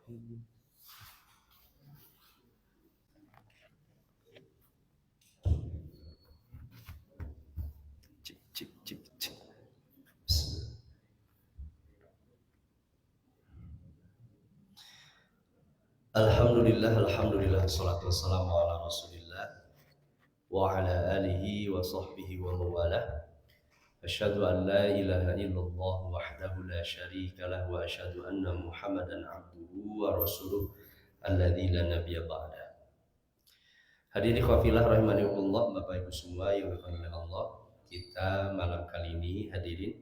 Cik, cik, cik, cik. Alhamdulillah, salatu wassalamu ala rasulillah wa ala alihi wa sahbihi wa mawalah. Asyhadu an la ilaha illallah wahdahu la syarika lah wa asyhadu anna Muhammadan abduhu wa rasuluh alladzi la nabiyya ba'da. Hadirin khafilah rahimanillah, Bapak Ibu semua yang dirahmati Allah. Kita malam kali ini hadirin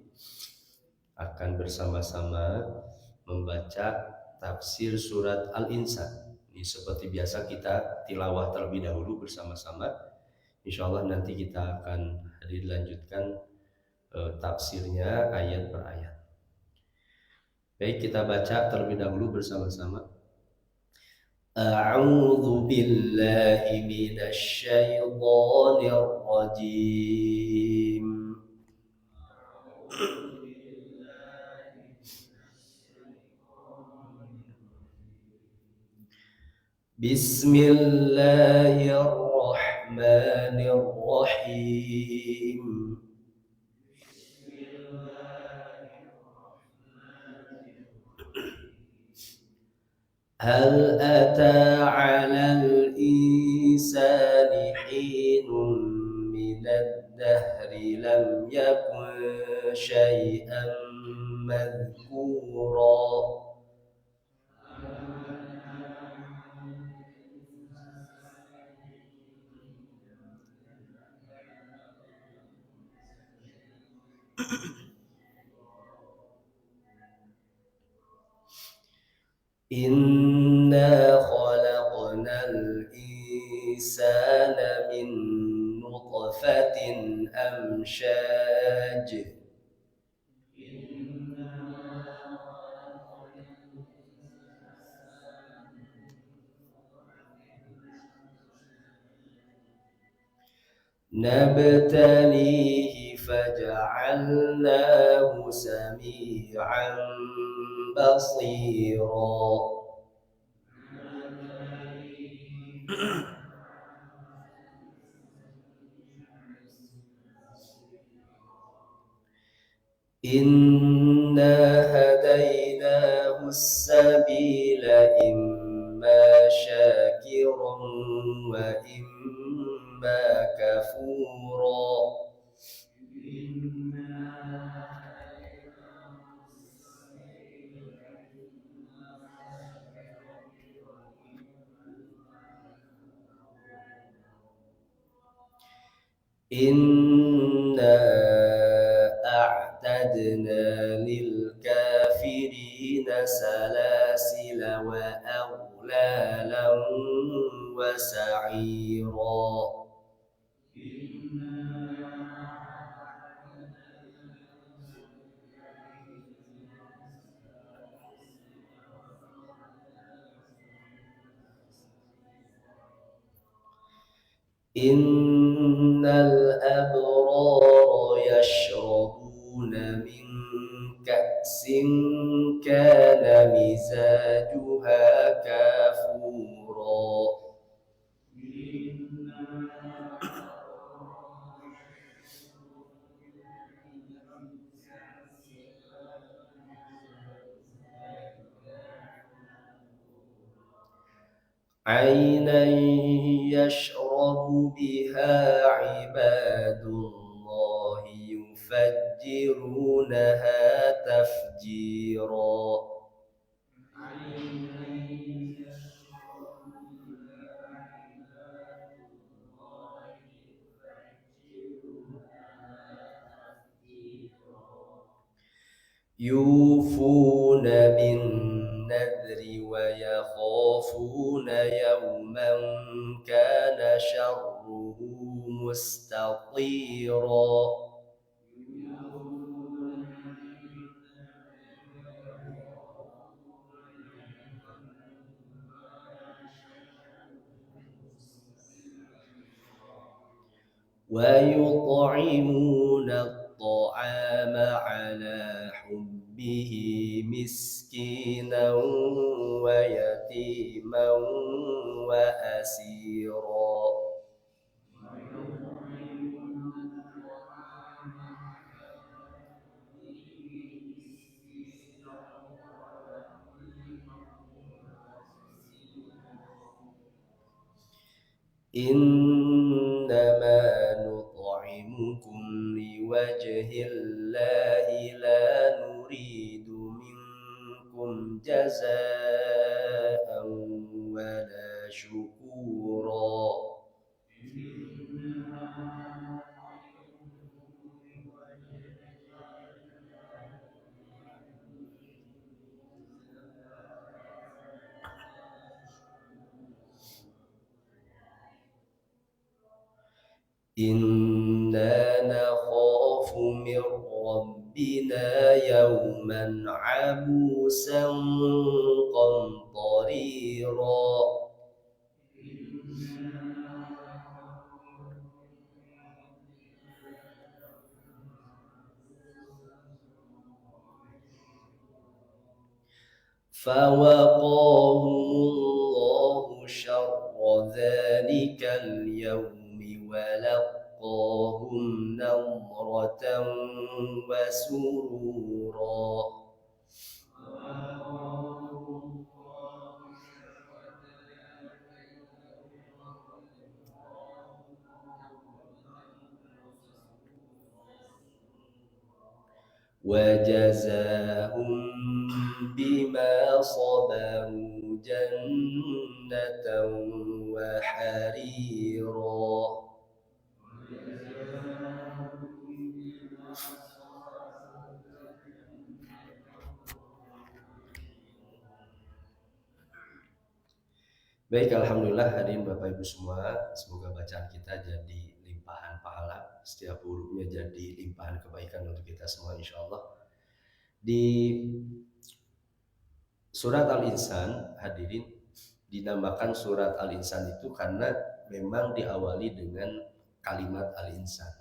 akan bersama-sama membaca tafsir surat Al-Insan. Ini seperti biasa kita tilawah terlebih dahulu bersama-sama. Insya Allah nanti kita akan dilanjutkan tafsirnya ayat per ayat. Baik, kita baca terlebih dahulu bersama-sama. A'udzu billahi minasy syaithanir rajim. Bismillahirrahmanirrahim. هل أتى على الإنسان حين من الدهر لم يكن شيئا مذكورا إنا خلقنا الإنسان من نطفة أمشاج نبتليه فجعلناه سميعا بصيرا إنا هديناه السبيل إما شاكرا وإما كفورا إنا أعتدنا للكافرين سلاسل وأغلالا وسعيرا إن الأبرار يشربون من كأس كان مزاجها كافورا عينا يشرب بها عباد الله يفجرونها تفجيرا يوفون بالنذر ويخافون يوما كان شره مستطيرا ويطعمون الطعام على حبه مسكينا ويتيما وأسيرا إنما نطعمكم لوجه الله لا نريد منكم جزاء ولا شكورا إنا نخاف من ربنا يوما عبوسا قمطريرا فوقاهم الله شر ذلك اليوم ولقاهم نضرة وسرورا وجزاهم بما صبروا جنة وحريرا Baik, alhamdulillah hadirin Bapak Ibu semua, semoga bacaan kita jadi limpahan pahala, setiap hurufnya jadi limpahan kebaikan untuk kita semua insyaallah. Di surat Al-Insan, hadirin, dinamakan surat Al-Insan itu karena memang diawali dengan kalimat Al-Insan.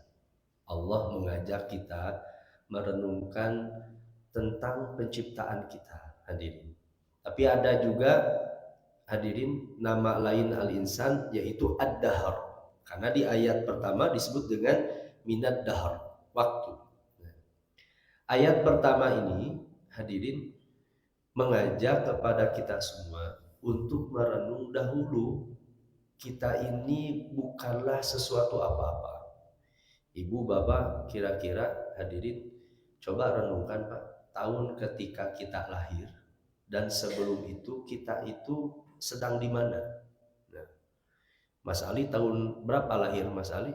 Allah mengajak kita merenungkan tentang penciptaan kita, hadirin. Tapi ada juga, hadirin, nama lain Al-Insan yaitu Ad-Dahr. Karena di ayat pertama disebut dengan minad dahr, waktu. Ayat pertama ini, hadirin, mengajak kepada kita semua untuk merenung dahulu. Kita ini bukanlah sesuatu apa-apa. Ibu, bapak, kira-kira hadirin coba renungkan Pak, tahun ketika kita lahir dan sebelum itu kita itu sedang di mana? Nah, Mas Ali tahun berapa lahir Mas Ali?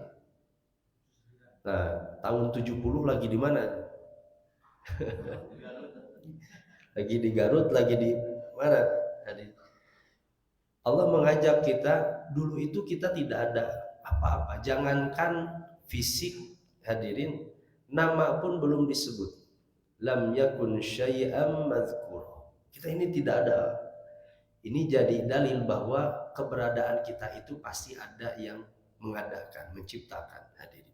Nah, tahun 70 lagi di mana? Lagi di Garut, lagi di mana? Allah mengajak kita, dulu itu kita tidak ada apa-apa. Jangankan fisik, hadirin, nama pun belum disebut. Lam yakun syai'am madhkura. Kita ini tidak ada. Ini jadi dalil bahwa keberadaan kita itu pasti ada yang mengadakan, menciptakan, hadirin.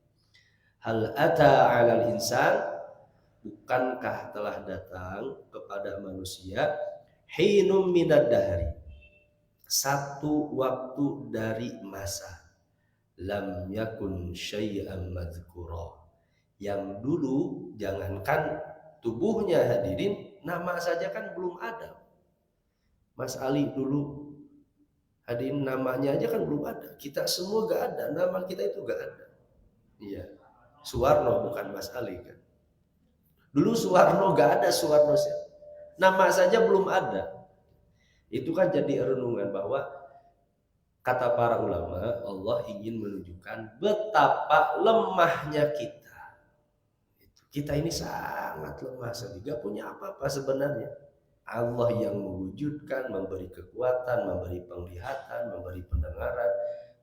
Hal ata 'alal insan, bukankah telah datang kepada manusia hinum minad dahri, satu waktu dari masa, lam yakun syai'an madhkura, yang dulu jangankan tubuhnya, hadirin, nama saja kan belum ada. Mas Ali dulu, hadirin, namanya aja kan belum ada. Kita semua gak ada, nama kita itu gak ada. Iya, Suwarno bukan Mas Ali kan. Dulu Suwarno gak ada, Suwarno siapa? Nama saja belum ada. Itu kan jadi renungan bahwa kata para ulama, Allah ingin menunjukkan betapa lemahnya kita. Kita ini sangat lemah sekali, gak punya apa-apa sebenarnya. Allah yang mewujudkan, memberi kekuatan, memberi penglihatan, memberi pendengaran.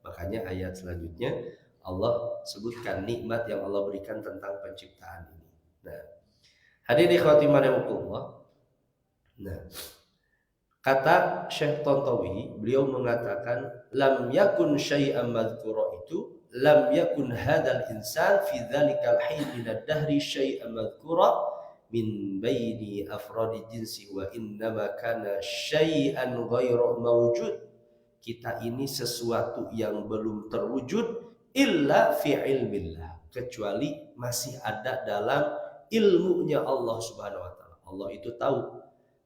Makanya ayat selanjutnya Allah sebutkan nikmat yang Allah berikan tentang penciptaan ini. Nah, hadirin ikhwati rahimakumullah. Nah, kata Syekh Tontowi, beliau mengatakan lam yakun syai'an madhkura itu lam yakun hadzal insan fi dzalikal hin min ad-dahri syai'an madhkura min baini afradi jinsi wa innama kana syai'an ghairu mawjud. Kita ini sesuatu yang belum terwujud illa fi ilmillah, kecuali masih ada dalam ilmunya Allah Subhanahu wa taala. Allah itu tahu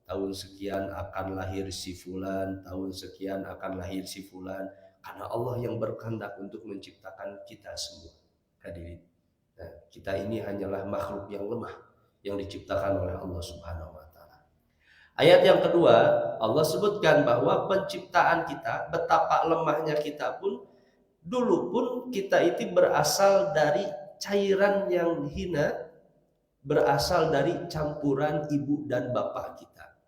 tahun sekian akan lahir si fulan, tahun sekian akan lahir si fulan, karena Allah yang berkehendak untuk menciptakan kita semua. Hadirin. Nah, kita ini hanyalah makhluk yang lemah yang diciptakan oleh Allah Subhanahu wa taala. Ayat yang kedua, Allah sebutkan bahwa penciptaan kita, betapa lemahnya kita pun, dulu pun kita itu berasal dari cairan yang hina, berasal dari campuran ibu dan bapak kita.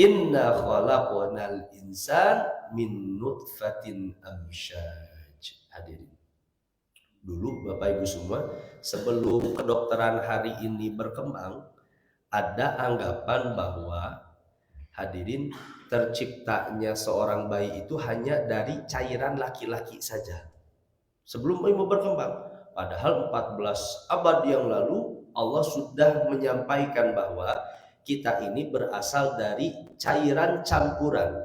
Inna khalaqnal insan min nutfatin amsyaj. Hadirin. Dulu Bapak Ibu semua, sebelum kedokteran hari ini berkembang, ada anggapan bahwa hadirin, terciptanya seorang bayi itu hanya dari cairan laki-laki saja. Sebelum ilmu berkembang, padahal 14 abad yang lalu Allah sudah menyampaikan bahwa kita ini berasal dari cairan campuran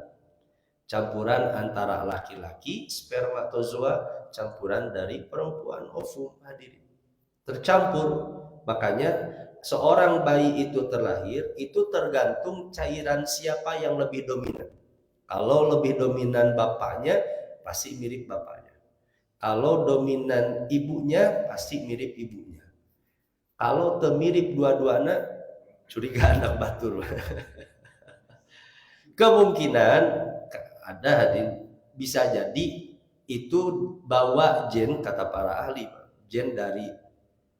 antara laki-laki spermatozoa, campuran dari perempuan ovum. Hadirin, tercampur. Makanya seorang bayi itu terlahir itu tergantung cairan siapa yang lebih dominan. Kalau lebih dominan bapaknya, pasti mirip bapaknya. Kalau dominan ibunya, pasti mirip ibunya. Kalau mirip dua-duanya, curiga anak batur. Kemungkinan ada, hadirin, bisa jadi itu bawa gen, kata para ahli, gen dari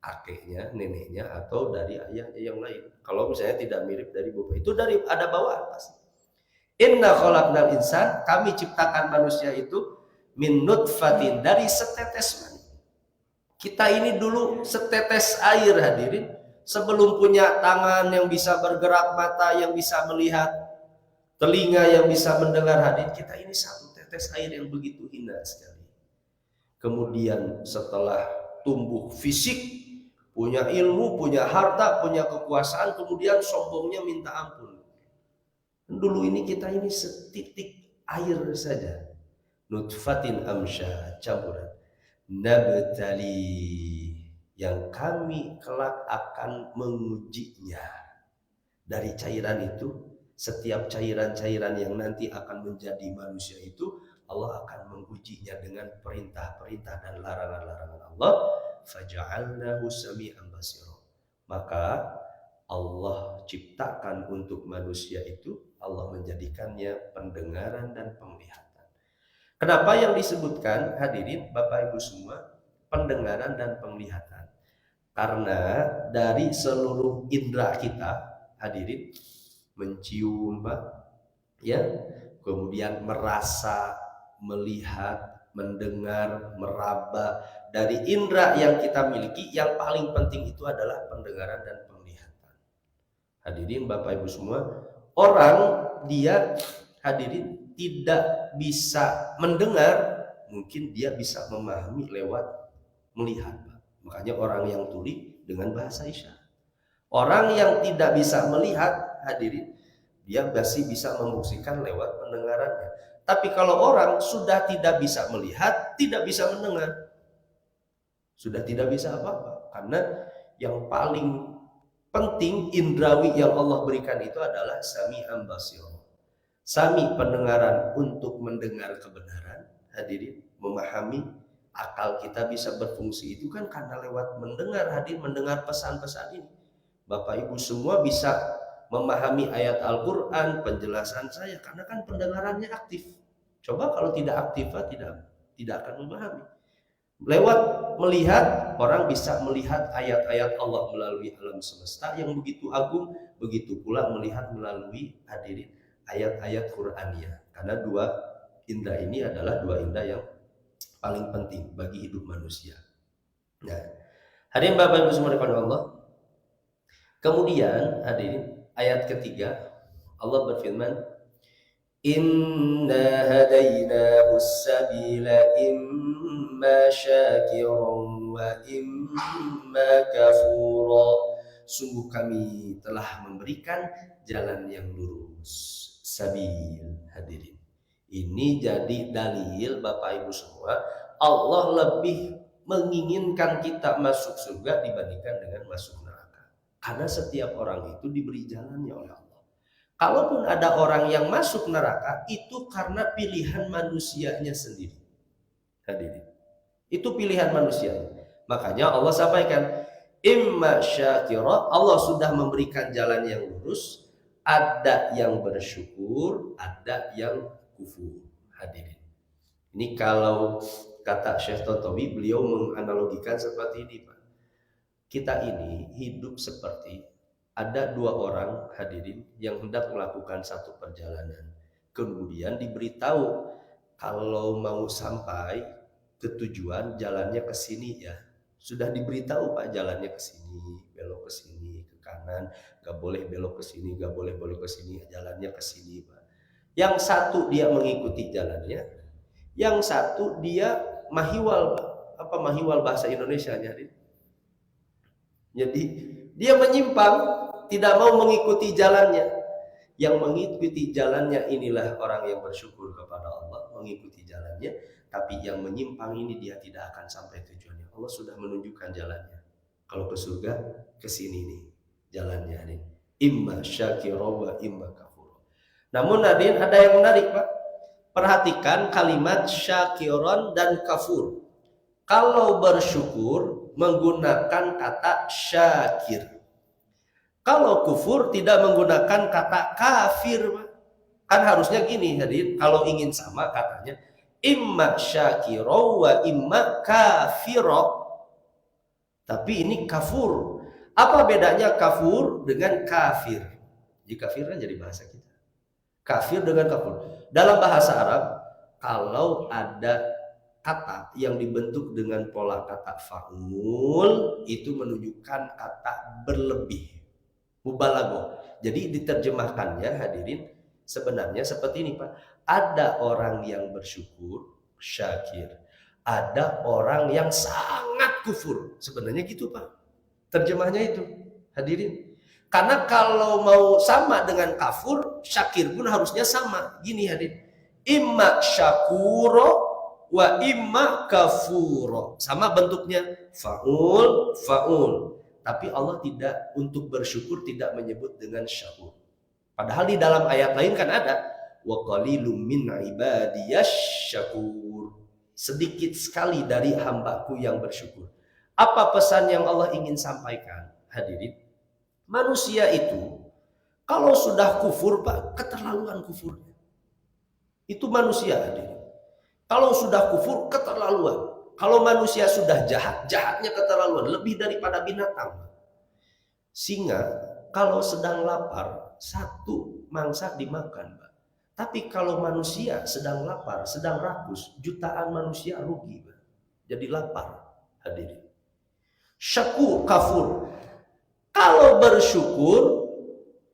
kakeknya, neneknya, atau dari ayahnya yang lain. Kalau misalnya tidak mirip dari bapak, itu dari ada bawaan pasti. Inna khalaqnal insan, kami ciptakan manusia itu min nutfatin, dari setetes mani. Kita ini dulu setetes air, hadirin. Sebelum punya tangan yang bisa bergerak, mata yang bisa melihat, telinga yang bisa mendengar, hadirin, kita ini satu tetes air yang begitu hina sekali. Kemudian setelah tumbuh fisik, punya ilmu, punya harta, punya kekuasaan, kemudian sombongnya minta ampun. Dulu ini kita ini setitik air saja. Nutfatin amsyaj, campuran. Nabtali, yang kami kelak akan mengujinya. Dari cairan itu, setiap cairan-cairan yang nanti akan menjadi manusia itu, Allah akan mengujinya dengan perintah-perintah dan larangan-larangan Allah. Faja'alnahu sami'an basira. Maka Allah ciptakan untuk manusia itu, Allah menjadikannya pendengaran dan penglihatan. Kenapa yang disebutkan, hadirin Bapak Ibu semua, pendengaran dan penglihatan? Karena dari seluruh indera kita, hadirin, mencium, ya, kemudian merasa, melihat, mendengar, meraba, dari indera yang kita miliki, yang paling penting itu adalah pendengaran dan penglihatan. Hadirin Bapak Ibu semua, orang dia, hadirin, tidak bisa mendengar, mungkin dia bisa memahami lewat melihat. Makanya orang yang tuli dengan bahasa isyarat. Orang yang tidak bisa melihat, hadirin, dia masih bisa membuktikan lewat pendengarannya. Tapi kalau orang sudah tidak bisa melihat, tidak bisa mendengar, sudah tidak bisa apa-apa. Karena yang paling penting indrawi yang Allah berikan itu adalah sami'an basira. Sami, pendengaran untuk mendengar kebenaran, hadirin, memahami, akal kita bisa berfungsi itu kan karena lewat mendengar, hadir mendengar pesan-pesan ini. Bapak Ibu semua bisa memahami ayat Al-Quran, penjelasan saya, karena kan pendengarannya aktif. Coba kalau tidak aktif, tidak akan memahami. Lewat melihat, orang bisa melihat ayat-ayat Allah melalui alam semesta yang begitu agung, begitu pula melihat melalui, hadirin, ayat-ayat Qur'aniyah. Karena dua indera ini adalah dua indera yang paling penting bagi hidup manusia. Nah, hadirin Bapak Ibu semua dikasihi Allah. Kemudian hadirin, ayat ketiga Allah berfirman, Inna hadainahu as-sabila imma syakiran wa imma kafura sungguh kami telah memberikan jalan yang lurus, sabil. Hadirin, ini jadi dalil Bapak Ibu semua, Allah lebih menginginkan kita masuk surga dibandingkan dengan masuk neraka. Karena setiap orang itu diberi jalannya oleh Allah. Kalaupun ada orang yang masuk neraka, itu karena pilihan manusianya sendiri. Hadirin, itu pilihan manusia. Makanya Allah sampaikan, imma syakira, Allah sudah memberikan jalan yang lurus, ada yang bersyukur, ada yang kufur. Hadirin, ini kalau kata Syekh Tontowi, beliau menganalogikan seperti ini, Pak. Kita ini hidup seperti ada dua orang, hadirin, yang hendak melakukan satu perjalanan. Kemudian diberitahu kalau mau sampai ke tujuan jalannya ke sini ya. Sudah diberitahu Pak, jalannya ke sini, belok ke sini, ke kanan, gak boleh belok ke sini, gak boleh belok ke sini, jalannya ke sini Pak. Yang satu dia mengikuti jalannya, yang satu dia mahiwal Pak. Apa mahiwal bahasa Indonesianya? Jadi dia menyimpang, tidak mau mengikuti jalannya. Yang mengikuti jalannya inilah orang yang bersyukur kepada Allah, mengikuti jalannya. Tapi yang menyimpang ini dia tidak akan sampai tujuannya. Allah sudah menunjukkan jalannya. Kalau ke surga, ke sini nih jalannya nih. Imma syakira wa imma kafur. Namun hadirin, ada yang menarik Pak. Perhatikan kalimat syakiron dan kafur. Kalau bersyukur menggunakan kata syakir. Kalau kufur tidak menggunakan kata kafir. Kan harusnya gini hadirin, kalau ingin sama katanya imma syakiro wa imma kafiro. Tapi ini kafur. Apa bedanya kafur dengan kafir? Jadi kafir kan jadi bahasa kita. Kafir dengan kafur. Dalam bahasa Arab, kalau ada kata yang dibentuk dengan pola kata fa'ul, itu menunjukkan kata berlebih, mubalaghah. Jadi diterjemahkannya hadirin sebenarnya seperti ini Pak. Ada orang yang bersyukur, syakir. Ada orang yang sangat kufur. Sebenarnya gitu Pak. Terjemahnya itu hadirin. Karena kalau mau sama dengan kafur, syakir pun harusnya sama. Gini hadirin. Imma syakuro wa imma kafuro. Sama bentuknya. Fa'ul, fa'ul. Tapi Allah tidak, untuk bersyukur tidak menyebut dengan syakur. Padahal di dalam ayat lain kan ada. Wa qalilum min ibadiyasy syakur. Sedikit sekali dari hambaku yang bersyukur. Apa pesan yang Allah ingin sampaikan? Hadirin. Manusia itu kalau sudah kufur Pak, keterlaluan kufurnya. Itu manusia hadirin. Kalau sudah kufur, keterlaluan. Kalau manusia sudah jahat, jahatnya keterlaluan, lebih daripada binatang. Singa kalau sedang lapar, satu mangsa dimakan, Pak. Tapi kalau manusia sedang lapar, sedang rakus, jutaan manusia rugi, Pak. Jadi lapar, hadirin. Syakur, kafur. Kalau bersyukur,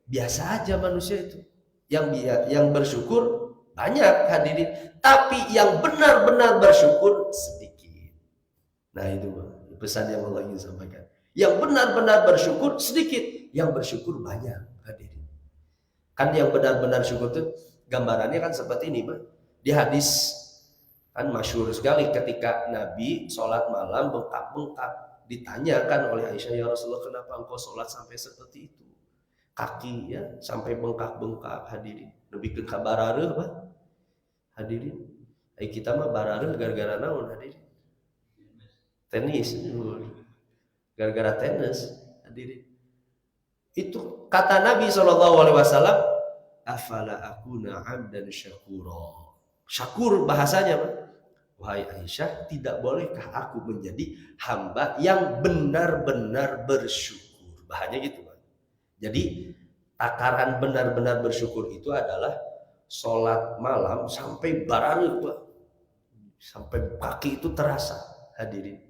biasa aja manusia itu. Yang bersyukur banyak hadirin. Tapi yang benar-benar bersyukur sedikit. Nah itu pesan yang Allah ingin sampaikan. Yang benar-benar bersyukur sedikit. Yang bersyukur banyak hadirin. Kan yang benar-benar syukur itu gambarannya kan seperti ini Pak. Di hadis kan masyhur sekali ketika Nabi sholat malam bengkak-bengkak. Ditanyakan oleh Aisyah, ya Rasulullah kenapa engkau sholat sampai seperti itu? Kaki ya sampai bengkak-bengkak hadirin. Lebih ke kabarare Pak. Hadirin. Kita mah barare gara-gara naon hadirin? Tenis. Gara-gara tenis hadirin. Itu kata Nabi SAW, afala akuna abdan syakura. Syakur bahasanya Pak. Wahai Aisyah, tidak bolehkah aku menjadi hamba yang benar-benar bersyukur? Bahannya gitu Pak. Jadi takaran benar-benar bersyukur itu adalah sholat malam sampai barare Pak. Sampai kaki itu terasa hadirin.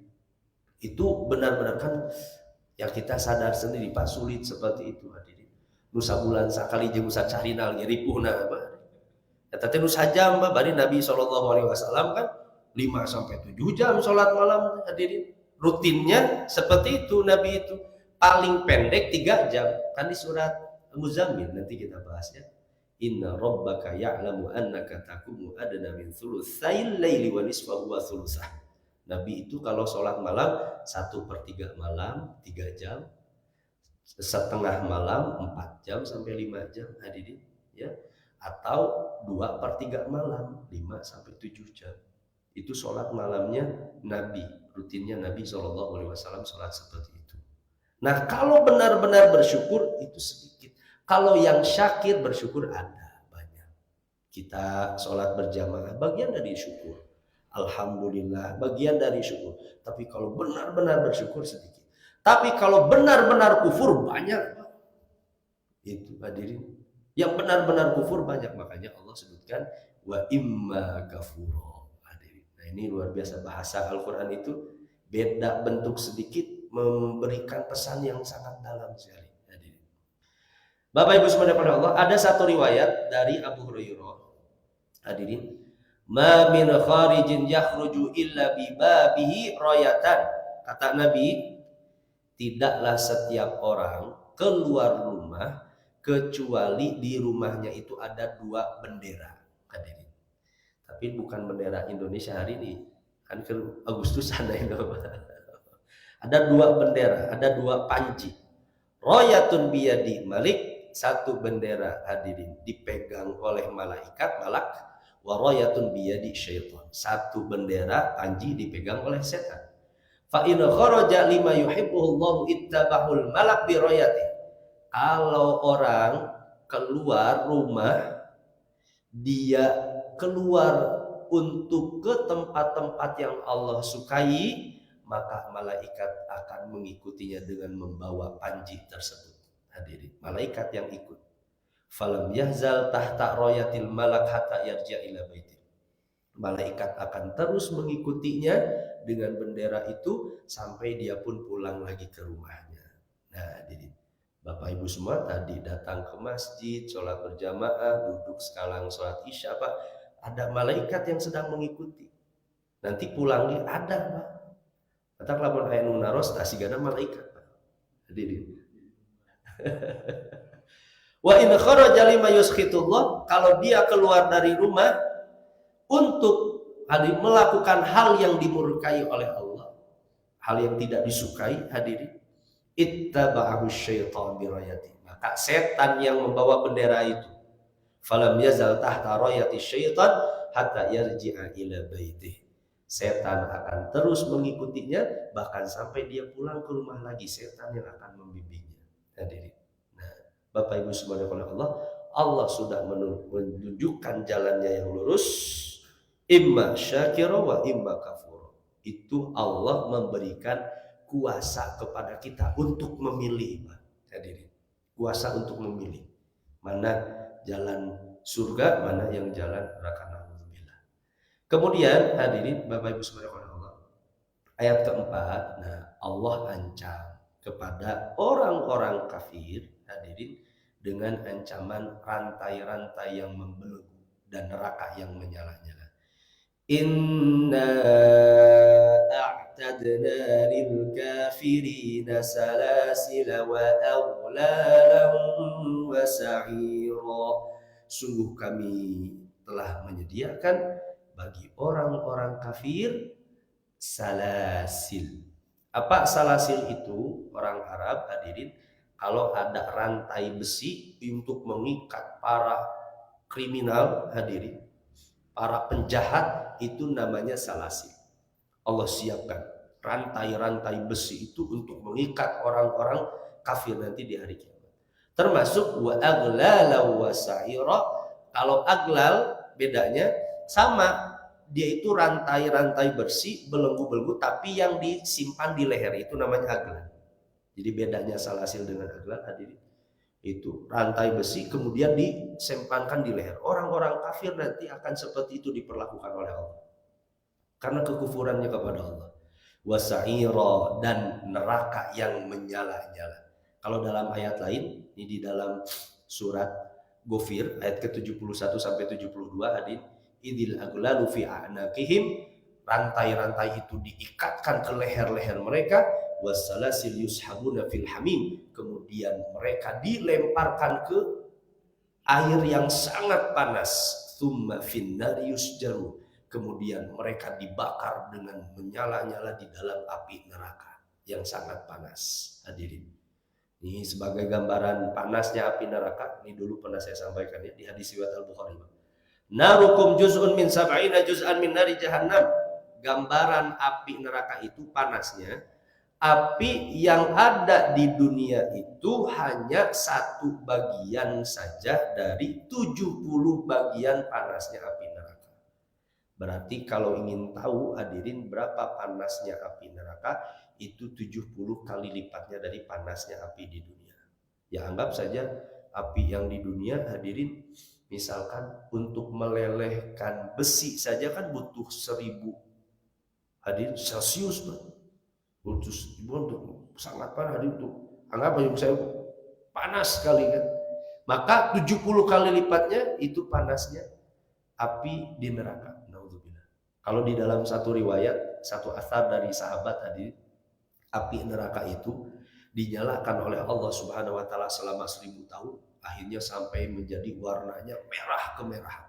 Itu benar-benar kan yang kita sadar sendiri Pak, sulit seperti itu hadirin. Nusa bulan sakali jeung usa carinal ripuhna Pak. Eta teh nu sajam Pak bari Nabi SAW kan 5-7 jam sholat malam hadirin. Rutinnya seperti itu Nabi itu. paling pendek 3 jam. Kan di surat Muzammil nanti kita bahas ya. Inna rabbaka ya'lamu annaka taqumu adna min thulutsayil laili wa nisfahu wa thulutsah. Nabi itu kalau sholat malam 1/3 malam 3 jam, setengah malam 4 jam sampai 5 jam hadirin ya, atau 2/3 malam 5 sampai 7 jam. Itu sholat malamnya Nabi, rutinnya Nabi SAW sholat seperti itu. Nah kalau benar-benar bersyukur itu sedikit. Kalau yang syakir bersyukur ada banyak. Kita sholat berjamaah bagian dari syukur, alhamdulillah bagian dari syukur. Tapi kalau benar-benar bersyukur sedikit. Tapi kalau benar-benar kufur banyak. Itu hadirin. Yang benar-benar kufur banyak, makanya Allah sebutkan wa imma kafuro. Hadirin. Nah ini luar biasa, bahasa Al-Quran itu beda bentuk sedikit memberikan pesan yang sangat dalam sekali. Hadirin. Bapak Ibu semuanya pada Allah, ada satu riwayat dari Abu Hurairah. Hadirin. Ma min kharijin yakhruju illa bi babihi rayatan. Kata Nabi, tidaklah setiap orang keluar rumah kecuali di rumahnya itu ada 2 bendera. Hadirin. Tapi bukan bendera Indonesia hari ini. Kan ke Agustusan itu. Ada 2 bendera, ada 2 panji. Royatun biyadi malik, 1 bendera hadirin dipegang oleh malaikat malak, wa royatun biyadi syaitan, 1 bendera panji dipegang oleh setan. Fa in kharaja lima yuhibbuhullahu ittabahul malak bi royati. Kalau orang keluar rumah, dia keluar untuk ke tempat-tempat yang Allah sukai, maka malaikat akan mengikutinya dengan membawa panji tersebut. Hadirin, malaikat yang ikut. Falam yahzal tahta royatil malak hatta yarja ila baiti. Malaikat akan terus mengikutinya dengan bendera itu sampai dia pun pulang lagi ke rumahnya. Nah, hadirin, Bapak Ibu semua tadi datang ke masjid, sholat berjamaah, duduk sekalang sholat isya, Pak, ada malaikat yang sedang mengikuti. Nanti pulang dia ada, Pak. Kata kelabon ayat nunaros tasigana malaikat, Pak. Hadirin. Wa in kharaja lima yuskhitullah, kalau dia keluar dari rumah untuk melakukan hal yang dimurkai oleh Allah, hal yang tidak disukai, hadirin, ittaba'ahu syaitan birayati, maka setan yang membawa bendera itu, falam yazal tahta rayati syaitan hatta yarji'a ila baitih, setan akan terus mengikutinya bahkan sampai dia pulang ke rumah lagi, setan yang akan membimbingnya. Hadirin, nah Bapak Ibu subhanahu Allah, Allah sudah menunjukkan jalannya yang lurus, imma syakira wa imma kafura. Itu Allah memberikan kuasa kepada kita untuk memilih, Pak. Hadirin, kuasa untuk memilih mana jalan surga, mana yang jalan neraka. Kemudian hadirin Bapak Ibu subhanahu Allah, ayat keempat, nah Allah ancam kepada orang-orang kafir, hadirin, dengan ancaman rantai-rantai yang membelenggu dan neraka yang menyala-nyala. Inna a'tadna lil kafirina salasila wa aghlalan wa sa'ira. Sungguh kami telah menyediakan bagi orang-orang kafir salasil. Apa salasil itu? Orang Arab, hadirin, kalau ada rantai besi untuk mengikat para kriminal, hadirin, para penjahat, itu namanya salasil. Allah siapkan rantai-rantai besi itu untuk mengikat orang-orang kafir nanti di hari kiamat. Termasuk wa aghlala wa sa'ira. Kalau aglal bedanya sama, dia itu rantai-rantai bersih, belenggu-belenggu, tapi yang disimpan di leher itu namanya aglal. Jadi bedanya salasil dengan aglal, hadirin, itu rantai besi kemudian disempankan di leher. Orang-orang kafir nanti akan seperti itu diperlakukan oleh Allah karena kekufurannya kepada Allah. Wasa'ira, dan neraka yang menyala-nyala. Kalau dalam ayat lain, ini di dalam surat Ghafir ayat ke-71 sampai 72, hadirin, idil aglalu fi a'naqihim, rantai-rantai itu diikatkan ke leher-leher mereka, wasalasil yushabuna fil hamim, kemudian mereka dilemparkan ke air yang sangat panas, thumma finnari yusjaru, kemudian mereka dibakar dengan menyala-nyala di dalam api neraka yang sangat panas. Hadirin, ini sebagai gambaran panasnya api neraka. Ini dulu pernah saya sampaikan ya di hadis riwayat Al-Bukhari. Narukum juz'un min sab'ina juz'an min nari jahannam. Gambaran api neraka itu panasnya. Api yang ada di dunia itu hanya satu bagian saja dari 70 bagian panasnya api neraka. Berarti kalau ingin tahu hadirin berapa panasnya api neraka, itu 70 kali lipatnya dari panasnya api di dunia. Ya anggap saja api yang di dunia hadirin, misalkan untuk melelehkan besi saja kan butuh 1000 hadirin Celcius, butuh sangat panas hadirin tuh. Anggap aja saya panas sekali kan. Maka 70 kali lipatnya itu panasnya api di neraka. Naudzubillah. Kalau di dalam satu riwayat, satu athar dari sahabat hadirin, api neraka itu dinyalakan oleh Allah Subhanahu wa taala selama 1000 tahun, akhirnya sampai menjadi warnanya merah kemerahan.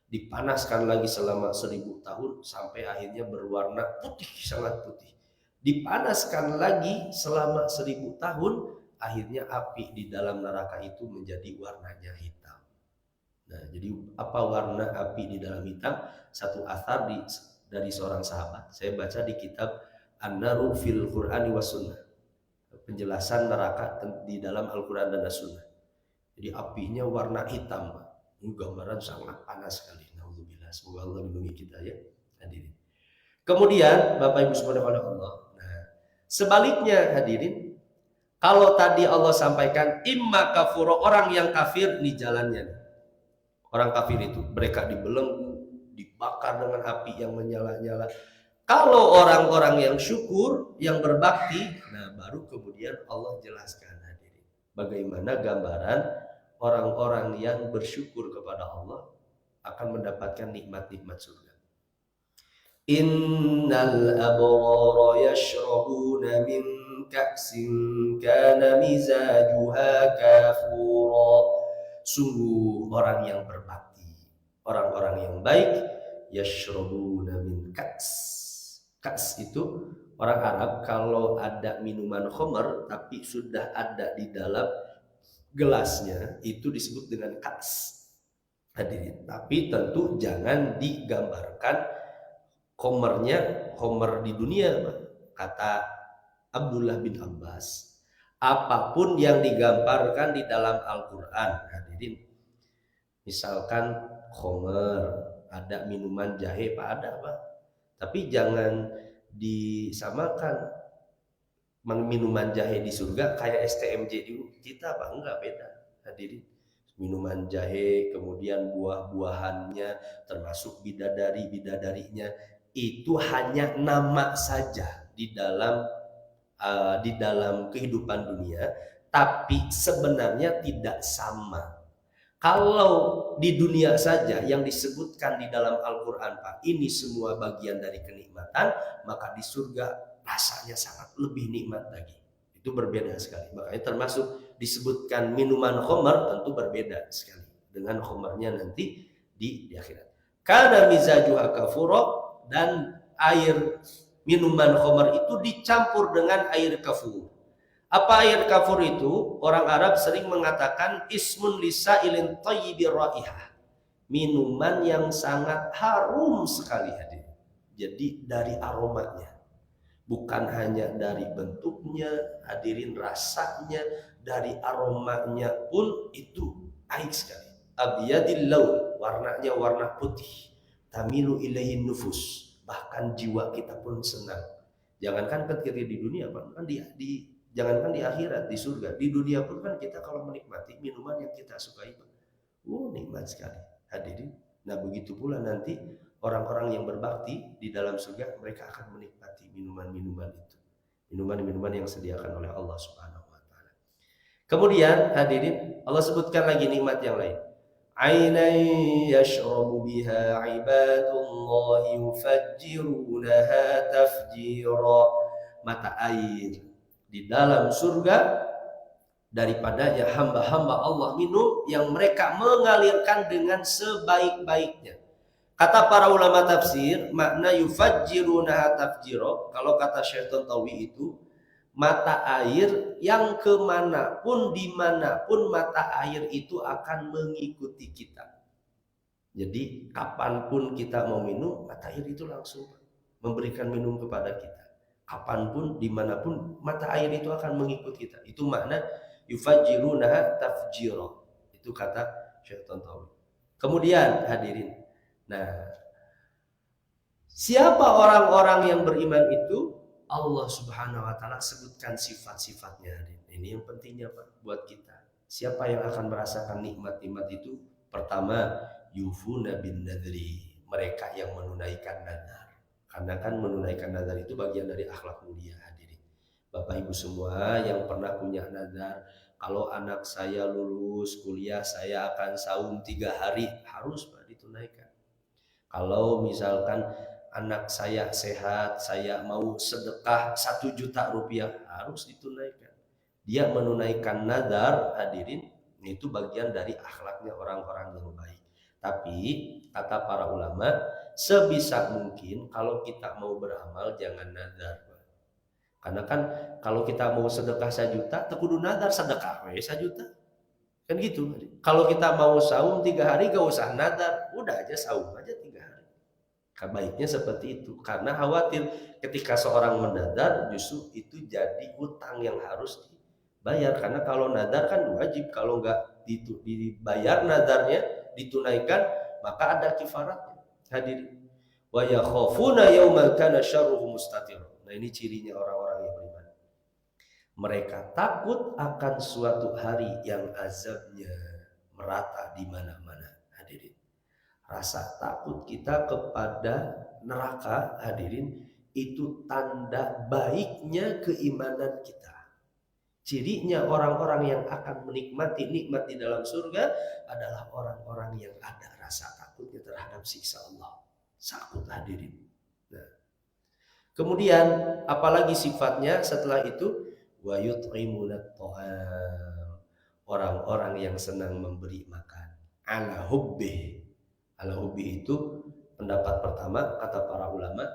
Dipanaskan lagi selama 1000 tahun sampai akhirnya berwarna putih, sangat putih. Dipanaskan lagi selama 1000 tahun, akhirnya api di dalam neraka itu menjadi warnanya hitam. Nah, jadi apa warna api di dalam hitam? Satu athar dari seorang sahabat. Saya baca di kitab An-Naru fil Qur'ani was Sunnah. Penjelasan neraka di dalam Al-Quran dan As-Sunnah. Jadi apinya warna hitam. Ini gambaran sangat panas sekali. Naudzubillah. Semoga Allah lindungi kita ya. Hadirin. Kemudian Bapak Ibu subhanahu wa ta'ala. Nah, sebaliknya hadirin, kalau tadi Allah sampaikan imma kafuro, orang yang kafir nih jalannya. Orang kafir itu mereka dibelenggu, dibakar dengan api yang menyala-nyala. Kalau orang-orang yang syukur, yang berbakti, nah baru kemudian Allah jelaskan hadirin bagaimana gambaran orang-orang yang bersyukur kepada Allah akan mendapatkan nikmat-nikmat surga. Innal abrara yashrabuna min ka'sin kana mizajuha kafura. Sungguh orang yang berbakti, orang-orang yang baik, yashrabuna min ka's. Ka's itu orang Arab kalau ada minuman khamr tapi sudah ada di dalam gelasnya, itu disebut dengan ka's. Hadirin, tapi tentu jangan digambarkan khamrnya khamr di dunia, kata Abdullah bin Abbas. Apapun yang digambarkan di dalam Al-Quran, hadirin, misalkan khamr, ada minuman jahe, Pak, ada Pak, tapi jangan disamakan minuman jahe di surga kayak STMJ di kita, Pak, enggak, beda hadirin. Minuman jahe, kemudian buah-buahannya, termasuk bidadarinya, itu hanya nama saja di dalam kehidupan dunia, tapi sebenarnya tidak sama. Kalau di dunia saja yang disebutkan di dalam Al-Quran, Pak, ini semua bagian dari kenikmatan, maka di surga rasanya sangat lebih nikmat lagi. Itu berbeda sekali. Makanya termasuk disebutkan minuman khamr tentu berbeda sekali dengan khamrnya nanti di akhirat. Karena mizajuha kafura, dan air minuman khamr itu dicampur dengan air kafur. Apa air kafur itu? Orang Arab sering mengatakan ismun lisailin thayyibir raihah. Minuman yang sangat harum sekali hadirin. Jadi dari aromanya. Bukan hanya dari bentuknya, hadirin, rasanya, dari aromanya pun itu baik sekali. Abyadil laun, warnanya warna putih. Tamilu ilaihin nufus, bahkan jiwa kita pun senang. Jangankan ketika di dunia, kan jangankan di akhirat, di surga, di dunia pun kan kita kalau menikmati minuman yang kita sukai, nikmat sekali hadirin. Nah begitu pula nanti orang-orang yang berbakti di dalam surga, mereka akan menikmati minuman-minuman itu, minuman-minuman yang disediakan oleh Allah Subhanahu wa taala. Kemudian hadirin, Allah sebutkan lagi nikmat yang lain. Ainan yashrabu biha ibadullah yufajjirunaha tafjira. Mata air di dalam surga daripada ya hamba-hamba Allah minum yang mereka mengalirkan dengan sebaik-baiknya. Kata para ulama tafsir, makna yufajjiruna tafjiro, kalau kata Syekh Tantawi itu mata air yang kemanapun dimanapun mata air itu akan mengikuti kita. Jadi kapanpun kita mau minum, mata air itu langsung memberikan minum kepada kita. Kapanpun, dimanapun, mata air itu akan mengikuti kita. Itu makna yufajjirunaha tafjiro. Itu kata Syekh Tantawi. Kemudian hadirin, nah siapa orang-orang yang beriman itu? Allah Subhanahu wa taala sebutkan sifat-sifatnya. Ini yang pentingnya Pak buat kita. Siapa yang akan merasakan nikmat-nikmat itu? Pertama, yufuna bin nadri, mereka yang menunaikan nazar. Karena kan menunaikan nazar itu bagian dari akhlak mulia hadirin. Bapak Ibu semua yang pernah punya nazar, kalau anak saya lulus kuliah saya akan saum 3 hari, harus Pak ditunaikan. Kalau misalkan anak saya sehat, saya mau sedekah 1 juta rupiah, harus ditunaikan. Dia menunaikan nazar hadirin, itu bagian dari akhlaknya orang-orang yang baik. Tapi kata para ulama, sebisa mungkin kalau kita mau beramal jangan nazar. Karena kan kalau kita mau sedekah 1 juta, tekudu nazar sedekah 1 juta. Kan gitu. Kalau kita mau saum 3 hari gak usah nazar, udah aja saum aja 3 hari. Baiknya seperti itu, karena khawatir ketika seorang menadar justru itu jadi hutang yang harus dibayar. Karena kalau nadar kan wajib, kalau nggak dibayar nadarnya, ditunaikan, maka ada kifaratnya. Hadirin, wa yakhafuna yauman kana syarruhu mustatir. Nah ini cirinya orang-orang yang beriman. Mereka takut akan suatu hari yang azabnya merata di mana-mana. Hadirin, rasa takut kita kepada neraka hadirin itu tanda baiknya keimanan kita. Cirinya orang-orang yang akan menikmati nikmat di dalam surga adalah orang-orang yang ada rasa takutnya terhadap siksa Allah. Takut hadirin. Nah, kemudian apalagi sifatnya setelah itu, wa yut'imunat ta'am, orang-orang yang senang memberi makan, ala hubbih. Al-hubi itu pendapat pertama kata para ulama,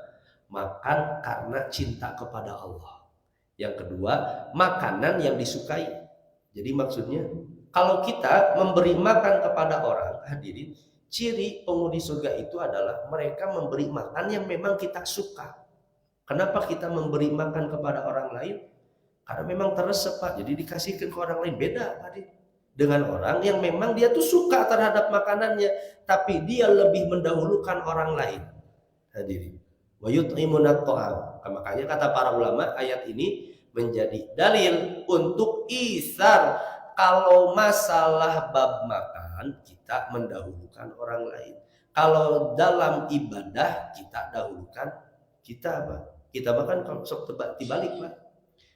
makan karena cinta kepada Allah. Yang kedua, makanan yang disukai. Jadi maksudnya kalau kita memberi makan kepada orang, hadirin, ciri penghuni surga itu adalah mereka memberi makan yang memang kita suka. Kenapa kita memberi makan kepada orang lain? Karena memang terresep Pak, jadi dikasihkan ke orang lain. Beda hadirin dengan orang yang memang dia tuh suka terhadap makanannya, tapi dia lebih mendahulukan orang lain. Hadirin, wa yut'imunat ta'am. Makanya kata para ulama, ayat ini menjadi dalil untuk isar. Kalau masalah bab makan, kita mendahulukan orang lain. Kalau dalam ibadah, kita dahulukan kita apa? Kita makan kalau sok dibalik Pak.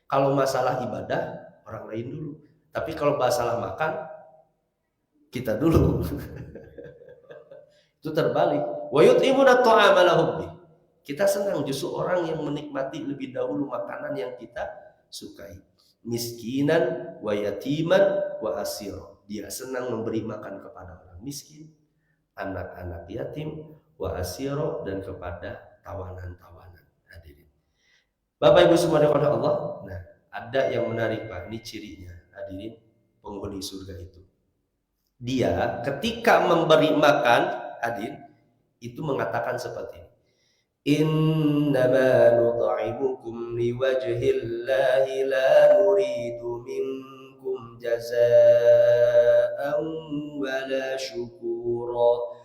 Kalau masalah ibadah, orang lain dulu. Tapi kalau masalah makan, kita dulu. Itu terbalik. Wa yut'imuna ta'ama ala hubbi. Kita senang justru orang yang menikmati lebih dahulu makanan yang kita sukai. Miskinan wa yatiman wa asir. Dia senang memberi makan kepada orang miskin, anak-anak yatim, wa asiro, dan kepada tawanan-tawanan. Hadirin, Bapak Ibu semua oleh Allah. Nah, ada yang menarik Pak, ini cirinya. Hadirin, penghuni surga itu, dia ketika memberi makan, hadirin, itu mengatakan seperti ini, innama nut'imukum liwajhillahi la nuridu minkum jazaa'an wala syukura.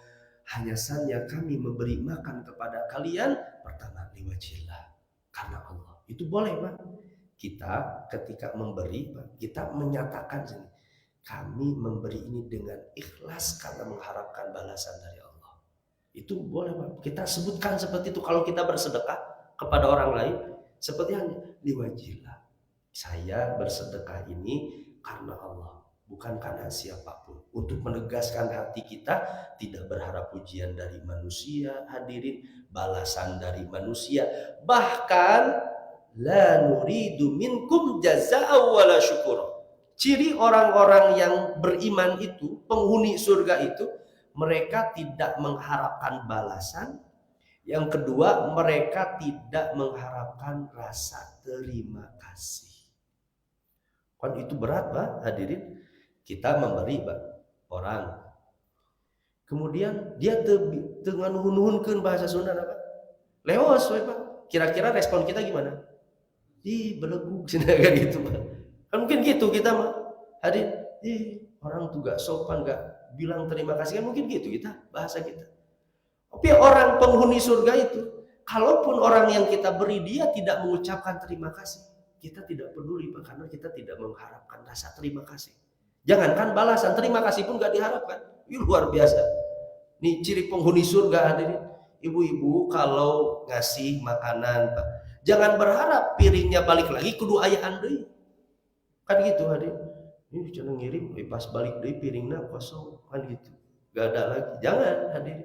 Hanya saja kami memberi makan kepada kalian pertama liwajhillah, karena Allah. Itu boleh Pak. Kita ketika memberi, kita menyatakan kami memberi ini dengan ikhlas karena mengharapkan balasan dari Allah. Itu boleh Pak. Kita sebutkan seperti itu kalau kita bersedekah kepada orang lain, seperti hanya liwajillah. Saya bersedekah ini karena Allah, bukan karena siapapun. Untuk menegaskan hati kita, tidak berharap pujian dari manusia, hadirin, balasan dari manusia. Bahkan la nuridu minkum jazaa'a wala syukura. Ciri orang-orang yang beriman itu, penghuni surga itu, mereka tidak mengharapkan balasan. Yang kedua, mereka tidak mengharapkan rasa terima kasih. Kan itu berat, Pak, hadirin. Kita memberi, Pak, orang. Kemudian dia dengan nuhun-nuhunkeun bahasa Sunda apa? Leos, Pak. Kira-kira respon kita gimana? Ih, belegug kayak gitu, Pak. Kan mungkin gitu kita mah. Hadirin, orang tuh gak sopan, gak bilang terima kasih, kan mungkin gitu kita, bahasa kita. Tapi orang penghuni surga itu, kalaupun orang yang kita beri dia tidak mengucapkan terima kasih, kita tidak peduli, Pak, karena kita tidak mengharapkan rasa terima kasih. Jangankan balasan, terima kasih pun gak diharapkan. Ini luar biasa. Nih ciri penghuni surga, hadirin. Ibu-ibu kalau ngasih makanan, Pak, jangan berharap piringnya balik lagi kudu aya andeuy. Kan gitu, hadirin. Ini cenah ngirim, pas balik deui piringna kosong, kan gitu. Gak ada lagi. Jangan, hadirin.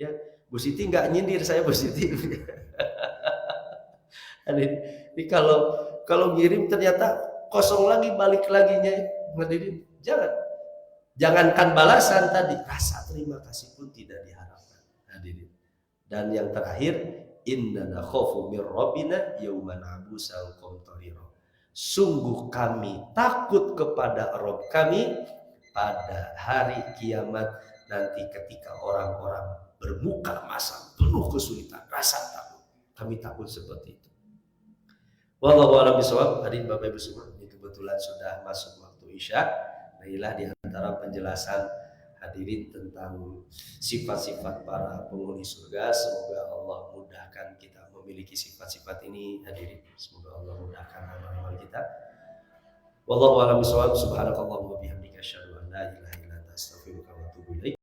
Ya, Bu Siti nggak nyindir saya, Bu Siti. Ini kalau ngirim ternyata kosong lagi, balik laginya, hadirin, jangankan balasan tadi, rasa terima kasih pun tidak diharapkan, hadirin. Dan yang terakhir, inna nakhafu min rabbina yauman abusan qamtarira. Sungguh kami takut kepada Rabb kami pada hari kiamat nanti ketika orang-orang bermuka masam penuh kesulitan, rasa takut. Kami takut seperti itu. Wallahu a'lam bishawab. Hadirin Bapak Ibu semua, ini kebetulan sudah masuk waktu Isya. Nah, inilah di antara penjelasan hadirin tentang sifat-sifat para penghuni surga. Semoga Allah mudahkan kita memiliki sifat-sifat ini, hadirin. Semoga Allah mudahkan amal-amal kita. Wallahu a'lam bishawab. Subhanakallahumma wa bihamdika asyhadu an la ilaha illa anta astaghfiruka